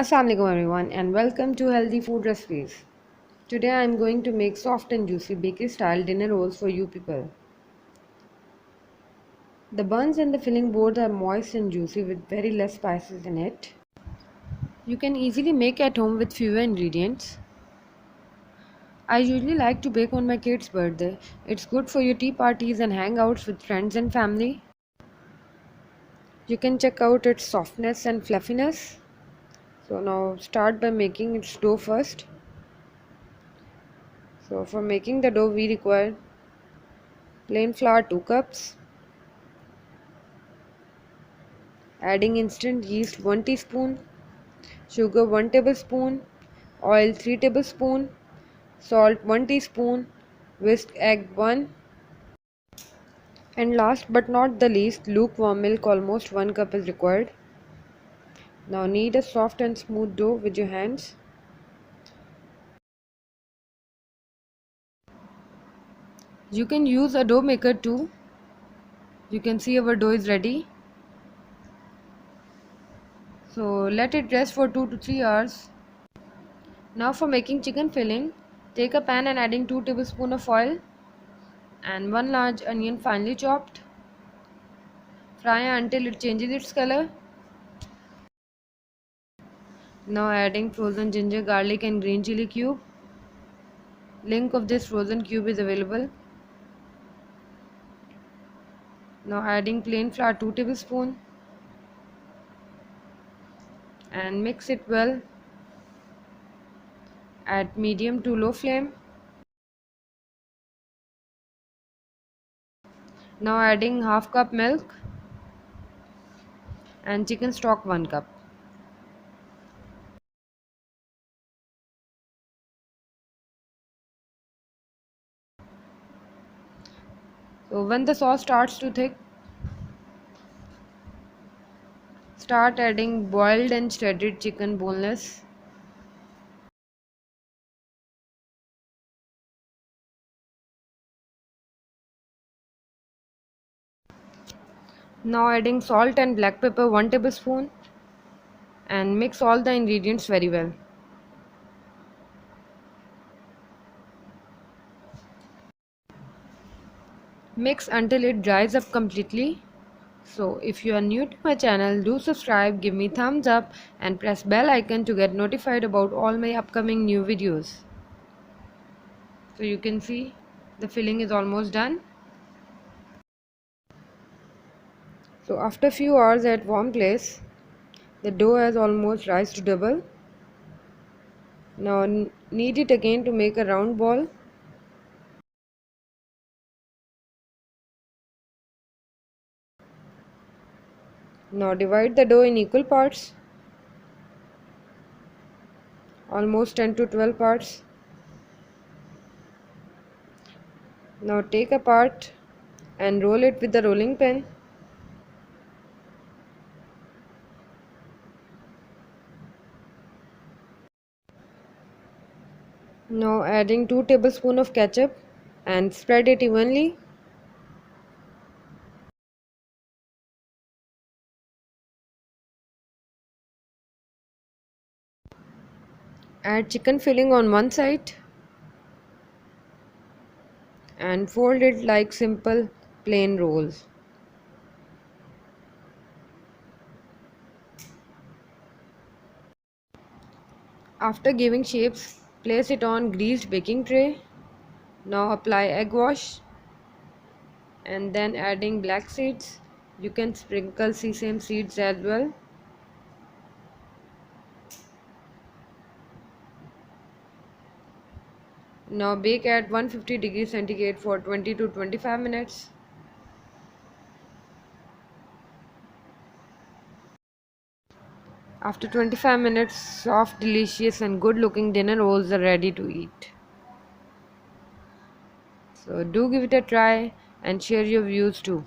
Assalamualaikum everyone and welcome to Healthy Food Recipes. Today I am going to make soft and juicy bakery style dinner rolls for you people. The buns and the filling both are moist and juicy with very less spices in it. You can easily make at home with fewer ingredients. I usually like to bake on my kid's birthday. It's good for your tea parties and hangouts with friends and family. You can check out its softness and fluffiness. So now start by making its dough first. So for making the dough we require plain flour 2 cups, adding instant yeast 1 teaspoon, sugar 1 tablespoon, oil 3 tablespoon, salt 1 teaspoon, whisk egg 1, and last but not the least lukewarm milk almost 1 cup is required. Now knead a soft and smooth dough with your hands. You can use a dough maker too. You can see our dough is ready. So let it rest for 2 to 3 hours. Now for making chicken filling, take a pan and adding 2 tablespoons of oil and 1 large onion finely chopped. Fry until it changes its color. Now adding frozen ginger, garlic and green chili cube. Link of this frozen cube is available. Now adding plain flour 2 tablespoons and mix it well at medium to low flame. Now adding half cup milk and chicken stock 1 cup. So when the sauce starts to thick, start adding boiled and shredded chicken boneless. Now adding salt and black pepper 1 tablespoon and mix all the ingredients very well. Mix until it dries up completely. So if you are new to my channel, do subscribe, give me thumbs up and press bell icon to get notified about all my upcoming new videos. So you can see the filling is almost done. So after few hours at warm place, the dough has almost rise to double. Now knead it again to make a round ball. Now divide the dough in equal parts, almost 10 to 12 parts. Now take a part and roll it with the rolling pin. Now adding 2 tablespoons of ketchup and spread it evenly. Add chicken filling on one side and fold it like simple plain rolls. After giving shapes, place it on greased baking tray. Now apply egg wash and then adding black seeds. You can sprinkle sesame seeds as well. Now bake at 150 degrees centigrade for 20 to 25 minutes. After 25 minutes, soft, delicious and good looking dinner rolls are ready to eat. So do give it a try and share your views too.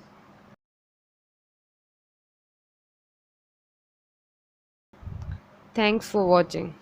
Thanks for watching.